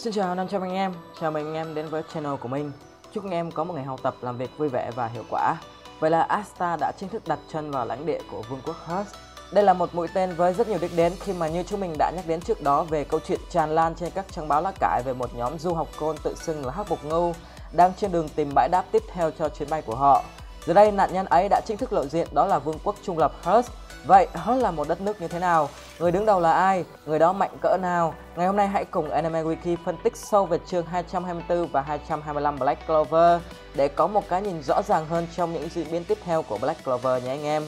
Xin chào 500 anh em, chào mừng anh em đến với channel của mình. Chúc anh em có một ngày học tập làm việc vui vẻ và hiệu quả. Vậy là Asta đã chính thức đặt chân vào lãnh địa của Vương quốc Hurt. Đây là một mũi tên với rất nhiều đích đến khi mà như chúng mình đã nhắc đến trước đó về câu chuyện tràn lan trên các trang báo lá cải về một nhóm du học côn tự xưng là Hắc Bộc Ngưu đang trên đường tìm bãi đáp tiếp theo cho chuyến bay của họ. Giờ đây nạn nhân ấy đã chính thức lộ diện, đó là Vương quốc trung lập Hurt. Vậy Hurt là một đất nước như thế nào? Người đứng đầu là ai? Người đó mạnh cỡ nào? Ngày hôm nay hãy cùng Anime Wiki phân tích sâu về chương 224 và 225 Black Clover để có một cái nhìn rõ ràng hơn trong những diễn biến tiếp theo của Black Clover nhé anh em.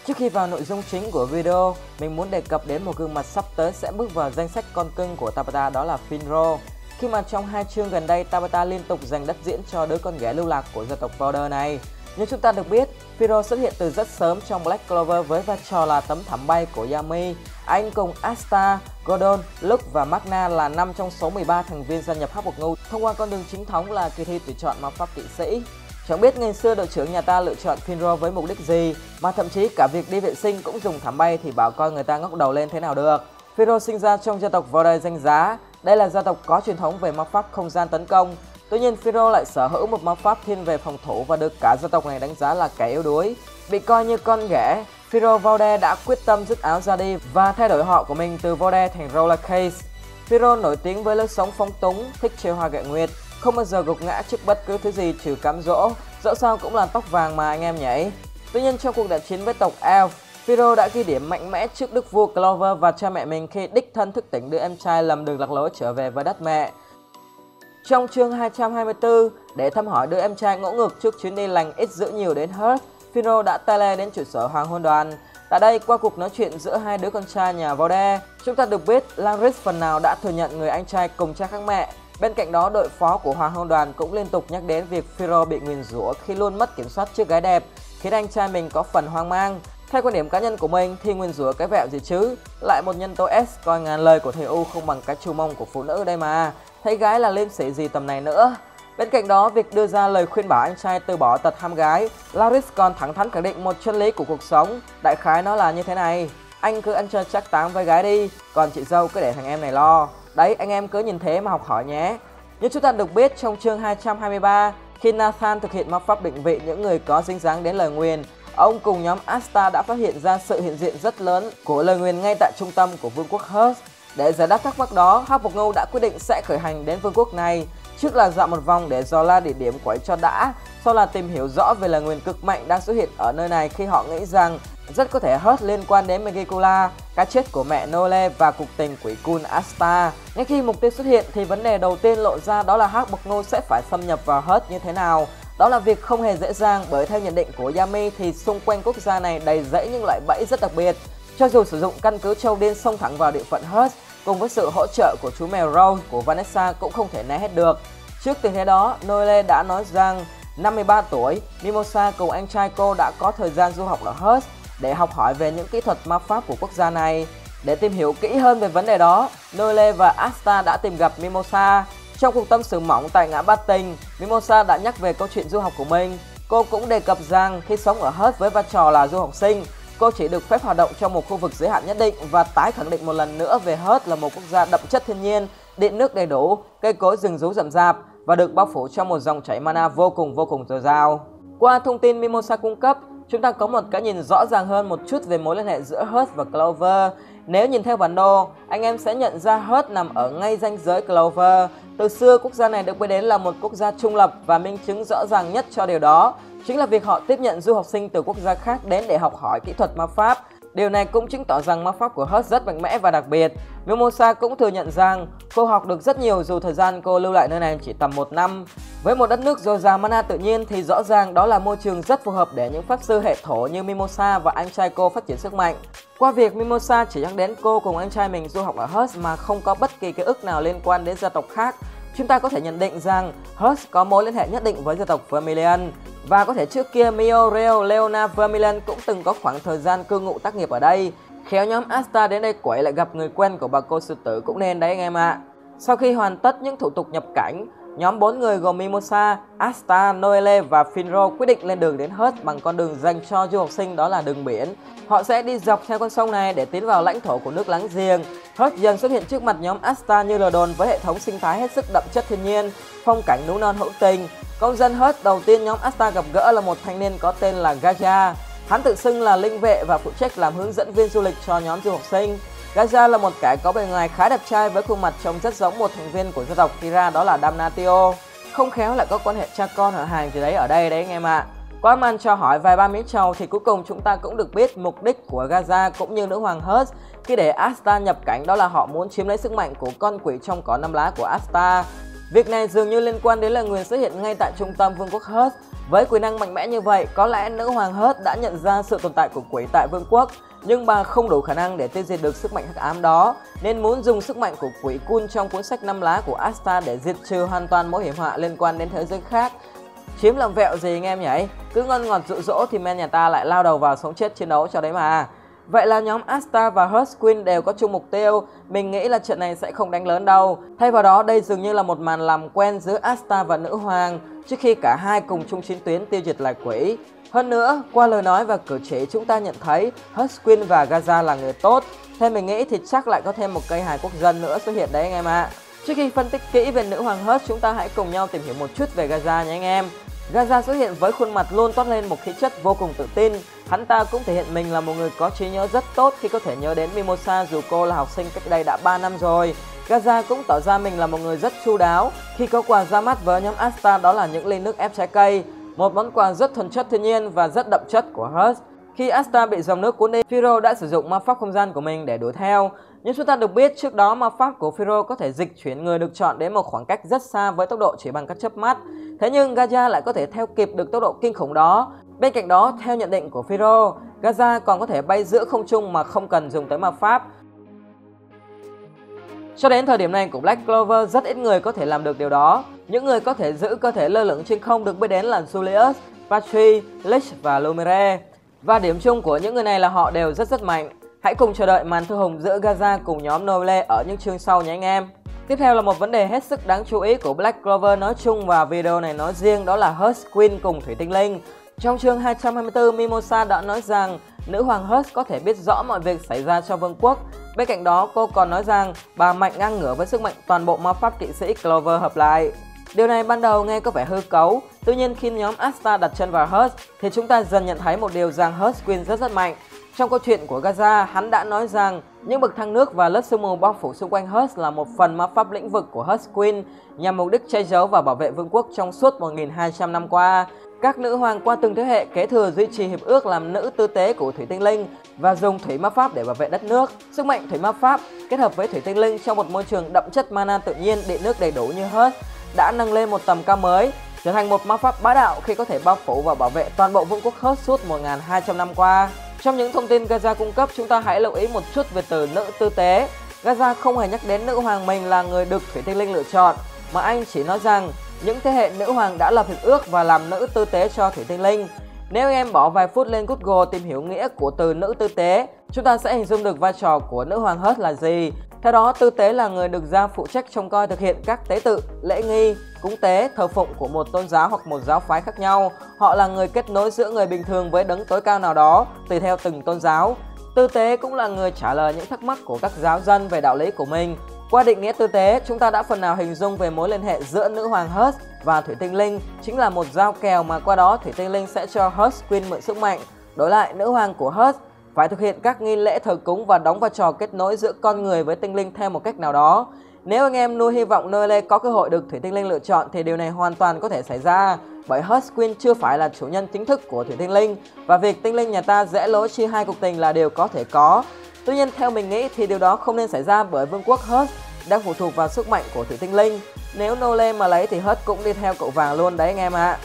Trước khi vào nội dung chính của video, mình muốn đề cập đến một gương mặt sắp tới sẽ bước vào danh sách con cưng của Tabata, đó là Finro. Khi mà trong hai chương gần đây Tabata liên tục giành đất diễn cho đứa con ghẻ lưu lạc của gia tộc Powder này. Như chúng ta được biết, Finro xuất hiện từ rất sớm trong Black Clover với vai trò là tấm thảm bay của Yami. Anh cùng Asta, Gordon, Luke và Magna là 5 trong số 13 thành viên gia nhập Hắc Bộc Ngưu thông qua con đường chính thống là kỳ thi tuyển chọn ma pháp kỵ sĩ. Chẳng biết ngày xưa đội trưởng nhà ta lựa chọn Finro với mục đích gì, mà thậm chí cả việc đi vệ sinh cũng dùng thảm bay thì bảo coi người ta ngóc đầu lên thế nào được. Finro sinh ra trong gia tộc Vorde danh giá. Đây là gia tộc có truyền thống về ma pháp không gian tấn công. Tuy nhiên Finro lại sở hữu một ma pháp thiên về phòng thủ và được cả gia tộc này đánh giá là kẻ yếu đuối. Bị coi như con ghẻ, Finro Vorde đã quyết tâm dứt áo ra đi và thay đổi họ của mình từ Vorde thành Roller Case. Finro nổi tiếng với lối sống phóng túng, thích chơi hoa gậy nguyệt, không bao giờ gục ngã trước bất cứ thứ gì trừ cám dỗ, dẫu sao cũng là tóc vàng mà anh em nhỉ. Tuy nhiên trong cuộc đại chiến với tộc Elf, Finro đã ghi điểm mạnh mẽ trước đức vua Clover và cha mẹ mình khi đích thân thức tỉnh đứa em trai lầm đường lạc lối trở về với đất mẹ. Trong chương 224, để thăm hỏi đứa em trai ngỗ ngược trước chuyến đi lành ít dữ nhiều đến Hurt, Finro đã tele đến trụ sở Hoàng hôn đoàn. Tại đây, qua cuộc nói chuyện giữa hai đứa con trai nhà Vorde, chúng ta được biết Langris phần nào đã thừa nhận người anh trai cùng cha khác mẹ. Bên cạnh đó, đội phó của Hoàng hôn đoàn cũng liên tục nhắc đến việc Finro bị nguyền rủa khi luôn mất kiểm soát trước gái đẹp, khiến anh trai mình có phần hoang mang. Theo quan điểm cá nhân của mình thì nguyền rủa cái vẹo gì chứ, lại một nhân tố S coi ngàn lời của thầy U không bằng cái chu mông của phụ nữ đây mà, thấy gái là liêm sỉ gì tầm này nữa. Bên cạnh đó, việc đưa ra lời khuyên bảo anh trai từ bỏ tật ham gái, Laris còn thẳng thắn khẳng định một chân lý của cuộc sống. Đại khái nó là như thế này: anh cứ ăn chơi chắc táng với gái đi, còn chị dâu cứ để thằng em này lo. Đấy, anh em cứ nhìn thế mà học hỏi nhé. Như chúng ta được biết trong chương 223, khi Nathan thực hiện ma pháp định vị những người có dính dáng đến lời nguyền, ông cùng nhóm Asta đã phát hiện ra sự hiện diện rất lớn của lời nguyền ngay tại trung tâm của Vương quốc Hurt. Để giải đáp thắc mắc đó, Hắc Bộc Ngưu đã quyết định sẽ khởi hành đến vương quốc này. Trước là dạo một vòng để dò la địa điểm quấy cho đã, sau là tìm hiểu rõ về lời nguyền cực mạnh đang xuất hiện ở nơi này khi họ nghĩ rằng rất có thể Hurt liên quan đến Megicula, cái chết của mẹ Nole và cuộc tình quỷ cool Asta. Ngay khi mục tiêu xuất hiện thì vấn đề đầu tiên lộ ra đó là Hắc Bộc Ngưu sẽ phải xâm nhập vào Hurt như thế nào. Đó là việc không hề dễ dàng, bởi theo nhận định của Yami thì xung quanh quốc gia này đầy rẫy những loại bẫy rất đặc biệt. Cho dù sử dụng căn cứ châu điên xông thẳng vào địa phận Hurt, cùng với sự hỗ trợ của chú mèo Rose của Vanessa cũng không thể né hết được. Trước tình thế đó, Noelle đã nói rằng năm 13 tuổi, Mimosa cùng anh trai cô đã có thời gian du học ở Hurt để học hỏi về những kỹ thuật ma pháp của quốc gia này. Để tìm hiểu kỹ hơn về vấn đề đó, Noelle và Asta đã tìm gặp Mimosa. Trong cuộc tâm sự mỏng tại ngã ba tình, Mimosa đã nhắc về câu chuyện du học của mình. Cô cũng đề cập rằng khi sống ở Hurt với vai trò là du học sinh, cô chỉ được phép hoạt động trong một khu vực giới hạn nhất định và tái khẳng định một lần nữa về Hurt là một quốc gia đậm chất thiên nhiên, điện nước đầy đủ, cây cối rừng rú rậm rạp và được bao phủ trong một dòng chảy mana vô cùng dồi dào. Qua thông tin Mimosa cung cấp, chúng ta có một cái nhìn rõ ràng hơn một chút về mối liên hệ giữa Hurt và Clover. Nếu nhìn theo bản đồ, anh em sẽ nhận ra Hurt nằm ở ngay ranh giới Clover. Từ xưa, quốc gia này được biết đến là một quốc gia trung lập và minh chứng rõ ràng nhất cho điều đó chính là việc họ tiếp nhận du học sinh từ quốc gia khác đến để học hỏi kỹ thuật ma pháp. Điều này cũng chứng tỏ rằng ma pháp của Hurt rất mạnh mẽ và đặc biệt. Mimosa cũng thừa nhận rằng cô học được rất nhiều dù thời gian cô lưu lại nơi này chỉ tầm 1 năm. Với một đất nước dồi dào mana tự nhiên thì rõ ràng đó là môi trường rất phù hợp để những pháp sư hệ thổ như Mimosa và anh trai cô phát triển sức mạnh. Qua việc Mimosa chỉ nhắc đến cô cùng anh trai mình du học ở Hurt mà không có bất kỳ ký ức nào liên quan đến gia tộc khác, chúng ta có thể nhận định rằng Hurt có mối liên hệ nhất định với gia tộc Vermilion. Và có thể trước kia Mio, Reo, Leona, Vermilion cũng từng có khoảng thời gian cư ngụ tác nghiệp ở đây. Khéo nhóm Asta đến đây quẩy lại gặp người quen của bà cô sư tử cũng nên đấy anh em ạ. Sau khi hoàn tất những thủ tục nhập cảnh, Nhóm 4 người gồm Mimosa, Asta, Noelle và Finrod quyết định lên đường đến Hurt bằng con đường dành cho du học sinh, đó là đường biển. Họ sẽ đi dọc theo con sông này để tiến vào lãnh thổ của nước láng giềng. Hurt dần xuất hiện trước mặt nhóm Asta như lời đồn với hệ thống sinh thái hết sức đậm chất thiên nhiên, phong cảnh núi non hữu tình. Công dân Hurt đầu tiên nhóm Asta gặp gỡ là một thanh niên có tên là Gaia. Hắn tự xưng là linh vệ và phụ trách làm hướng dẫn viên du lịch cho nhóm du học sinh. Gaia là một kẻ có bề ngoài khá đẹp trai với khuôn mặt trông rất giống một thành viên của gia tộc Kira, đó là Damnatio. Không khéo lại có quan hệ cha con họ hàng gì đấy ở đây anh em ạ. Qua màn cho hỏi vài ba miếng trầu thì cuối cùng chúng ta cũng được biết mục đích của Gaia cũng như nữ hoàng Hurt khi để Asta nhập cảnh, đó là họ muốn chiếm lấy sức mạnh của con quỷ trong cỏ 5 lá của Asta. Việc này dường như liên quan đến lời nguyền xuất hiện ngay tại trung tâm vương quốc Hurt. Với quyền năng mạnh mẽ như vậy, có lẽ nữ hoàng Hurt đã nhận ra sự tồn tại của quỷ tại vương quốc, nhưng bà không đủ khả năng để tiêu diệt được sức mạnh hắc ám đó, nên muốn dùng sức mạnh của quỷ Kun trong cuốn sách 5 lá của Asta để diệt trừ hoàn toàn mối hiểm họa liên quan đến thế giới khác. Chiếm làm vẹo gì anh em nhỉ? Cứ ngon ngọt dụ dỗ thì men nhà ta lại lao đầu vào sống chết chiến đấu cho đấy mà. Vậy là nhóm Asta và Hurt Queen đều có chung mục tiêu. Mình nghĩ là trận này sẽ không đánh lớn đâu. Thay vào đó, đây dường như là một màn làm quen giữa Asta và nữ hoàng trước khi cả hai cùng chung chiến tuyến tiêu diệt loài quỷ. Hơn nữa, qua lời nói và cử chỉ chúng ta nhận thấy Hurt Queen và Gaia là người tốt. Theo mình nghĩ thì chắc lại có thêm một cây hài quốc dân nữa xuất hiện đấy anh em ạ. Trước khi phân tích kỹ về nữ hoàng Hurt, chúng ta hãy cùng nhau tìm hiểu một chút về Gaia nhé anh em. Gaia xuất hiện với khuôn mặt luôn toát lên một khí chất vô cùng tự tin. Hắn ta cũng thể hiện mình là một người có trí nhớ rất tốt khi có thể nhớ đến Mimosa dù cô là học sinh cách đây đã 3 năm rồi. Gaia cũng tỏ ra mình là một người rất chu đáo khi có quà ra mắt với nhóm Asta, đó là những ly nước ép trái cây, một món quà rất thuần chất thiên nhiên và rất đậm chất của Hurt. Khi Asta bị dòng nước cuốn đi, Finrod đã sử dụng ma pháp không gian của mình để đuổi theo. Nhưng chúng ta được biết trước đó ma pháp của Finrod có thể dịch chuyển người được chọn đến một khoảng cách rất xa với tốc độ chỉ bằng các chớp mắt. Thế nhưng Gaia lại có thể theo kịp được tốc độ kinh khủng đó. Bên cạnh đó, theo nhận định của Finrod, Gaia còn có thể bay giữa không trung mà không cần dùng tới ma pháp. Cho đến thời điểm này của Black Clover, rất ít người có thể làm được điều đó. Những người có thể giữ cơ thể lơ lửng trên không được biết đến là Julius, Patry, Lich và Lumire. Và điểm chung của những người này là họ đều rất mạnh. Hãy cùng chờ đợi màn thư hùng giữa Gaia cùng nhóm Noelle ở những chương sau nhé anh em. Tiếp theo là một vấn đề hết sức đáng chú ý của Black Clover nói chung và video này nói riêng, đó là Hurt Queen cùng Thủy Tinh Linh. Trong chương 224, Mimosa đã nói rằng nữ hoàng Hurt có thể biết rõ mọi việc xảy ra cho vương quốc. Bên cạnh đó, cô còn nói rằng bà mạnh ngang ngửa với sức mạnh toàn bộ ma pháp kỵ sĩ Clover hợp lại. Điều này ban đầu nghe có vẻ hư cấu, tuy nhiên khi nhóm Asta đặt chân vào Hurt thì chúng ta dần nhận thấy một điều rằng Hurt Queen rất mạnh. Trong câu chuyện của Gaia, hắn đã nói rằng những bậc thang nước và lớp sương mù bao phủ xung quanh Hurt là một phần ma pháp lĩnh vực của Hurt Queen nhằm mục đích che giấu và bảo vệ vương quốc trong suốt 1200 năm qua. Các nữ hoàng qua từng thế hệ kế thừa duy trì hiệp ước làm nữ tư tế của Thủy Tinh Linh và dùng thủy ma pháp để bảo vệ đất nước. Sức mạnh thủy ma pháp kết hợp với Thủy Tinh Linh trong một môi trường đậm chất mana tự nhiên, điện nước đầy đủ như Hurt đã nâng lên một tầm cao mới, trở thành một ma pháp bá đạo khi có thể bao phủ và bảo vệ toàn bộ vương quốc Hurt suốt 1200 năm qua. Trong những thông tin Gaia cung cấp, chúng ta hãy lưu ý một chút về từ nữ tư tế. Gaia không hề nhắc đến nữ hoàng mình là người được Thủy Tinh Linh lựa chọn, mà anh chỉ nói rằng những thế hệ nữ hoàng đã lập hiệp ước và làm nữ tư tế cho Thủy Tinh Linh. Nếu em bỏ vài phút lên Google tìm hiểu nghĩa của từ nữ tư tế, chúng ta sẽ hình dung được vai trò của nữ hoàng Hurt là gì. Theo đó, tư tế là người được giao phụ trách trông coi thực hiện các tế tự, lễ nghi, cúng tế, thờ phụng của một tôn giáo hoặc một giáo phái khác nhau. Họ là người kết nối giữa người bình thường với đấng tối cao nào đó, tùy theo từng tôn giáo. Tư tế cũng là người trả lời những thắc mắc của các giáo dân về đạo lý của mình. Qua định nghĩa tư tế, chúng ta đã phần nào hình dung về mối liên hệ giữa nữ hoàng Hurt và Thủy Tinh Linh, chính là một dao kèo mà qua đó Thủy Tinh Linh sẽ cho Hurt Queen mượn sức mạnh. Đổi lại, nữ hoàng của Hurt phải thực hiện các nghi lễ thờ cúng và đóng vai trò kết nối giữa con người với tinh linh theo một cách nào đó. Nếu anh em nuôi hy vọng Noelle có cơ hội được Thủy Tinh Linh lựa chọn thì điều này hoàn toàn có thể xảy ra, bởi Hurt Queen chưa phải là chủ nhân chính thức của Thủy Tinh Linh và việc tinh linh nhà ta rẽ lối chia hai cuộc tình là điều có thể có. Tuy nhiên theo mình nghĩ thì điều đó không nên xảy ra, bởi vương quốc Hurt đang phụ thuộc vào sức mạnh của Thủy Tinh Linh. Nếu Noelle mà lấy thì Hurt cũng đi theo cậu vàng luôn đấy anh em ạ.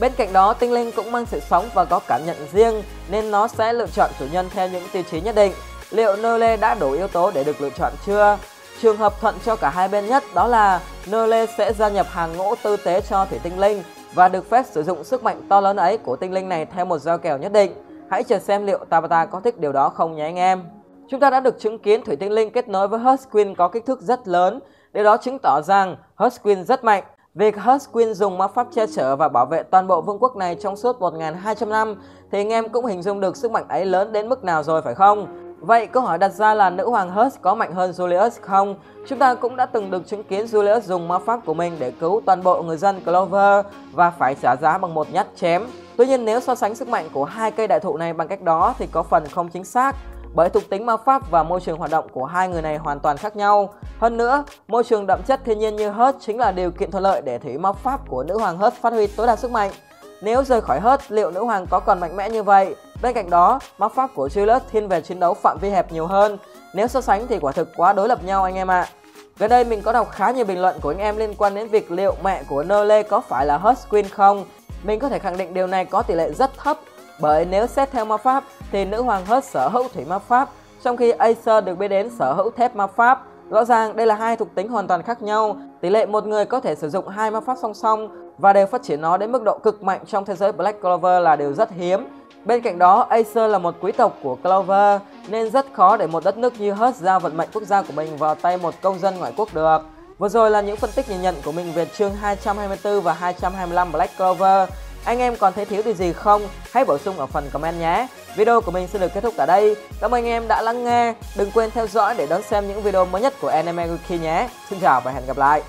Bên cạnh đó, tinh linh cũng mang sự sống và có cảm nhận riêng nên nó sẽ lựa chọn chủ nhân theo những tiêu chí nhất định. Liệu Noelle đã đủ yếu tố để được lựa chọn chưa? Trường hợp thuận cho cả hai bên nhất đó là Noelle sẽ gia nhập hàng ngũ tư tế cho Thủy Tinh Linh và được phép sử dụng sức mạnh to lớn ấy của tinh linh này theo một giao kèo nhất định. Hãy chờ xem liệu Tabata có thích điều đó không nhé anh em. Chúng ta đã được chứng kiến Thủy Tinh Linh kết nối với Hurt Queen có kích thước rất lớn. Điều đó chứng tỏ rằng Hurt Queen rất mạnh Việc Hurt Queen dùng ma pháp che chở và bảo vệ toàn bộ vương quốc này trong suốt 1200 năm thì anh em cũng hình dung được sức mạnh ấy lớn đến mức nào rồi phải không? Vậy câu hỏi đặt ra là nữ hoàng Hurt có mạnh hơn Julius không? Chúng ta cũng đã từng được chứng kiến Julius dùng ma pháp của mình để cứu toàn bộ người dân Clover và phải trả giá bằng một nhát chém. Tuy nhiên nếu so sánh sức mạnh của hai cây đại thụ này bằng cách đó thì có phần không chính xác, bởi thuộc tính ma pháp và môi trường hoạt động của hai người này hoàn toàn khác nhau. Hơn nữa, môi trường đậm chất thiên nhiên như Hurt chính là điều kiện thuận lợi để thủy ma pháp của nữ hoàng Hurt phát huy tối đa sức mạnh. Nếu rời khỏi Hurt, liệu nữ hoàng có còn mạnh mẽ như vậy? Bên cạnh đó, ma pháp của Julius thiên về chiến đấu phạm vi hẹp nhiều hơn. Nếu so sánh thì quả thực quá đối lập nhau anh em ạ. Gần đây mình có đọc khá nhiều bình luận của anh em liên quan đến việc liệu mẹ của Nerle có phải là Hurt Queen không. Mình có thể khẳng định điều này có tỷ lệ rất thấp, bởi nếu xét theo ma pháp thì nữ hoàng Hurt sở hữu thủy ma pháp, trong khi Acer được biết đến sở hữu thép ma pháp. Rõ ràng đây là hai thuộc tính hoàn toàn khác nhau, tỷ lệ một người có thể sử dụng hai ma pháp song song và đều phát triển nó đến mức độ cực mạnh trong thế giới Black Clover là điều rất hiếm. Bên cạnh đó, Acer là một quý tộc của Clover nên rất khó để một đất nước như Hurt giao vận mệnh quốc gia của mình vào tay một công dân ngoại quốc được. Vừa rồi là những phân tích nhìn nhận của mình về chương 224 và 225 Black Clover. Anh em còn thấy thiếu điều gì không? Hãy bổ sung ở phần comment nhé. Video của mình xin được kết thúc tại đây. Cảm ơn anh em đã lắng nghe. Đừng quên theo dõi để đón xem những video mới nhất của Anime Wiki nhé. Xin chào và hẹn gặp lại.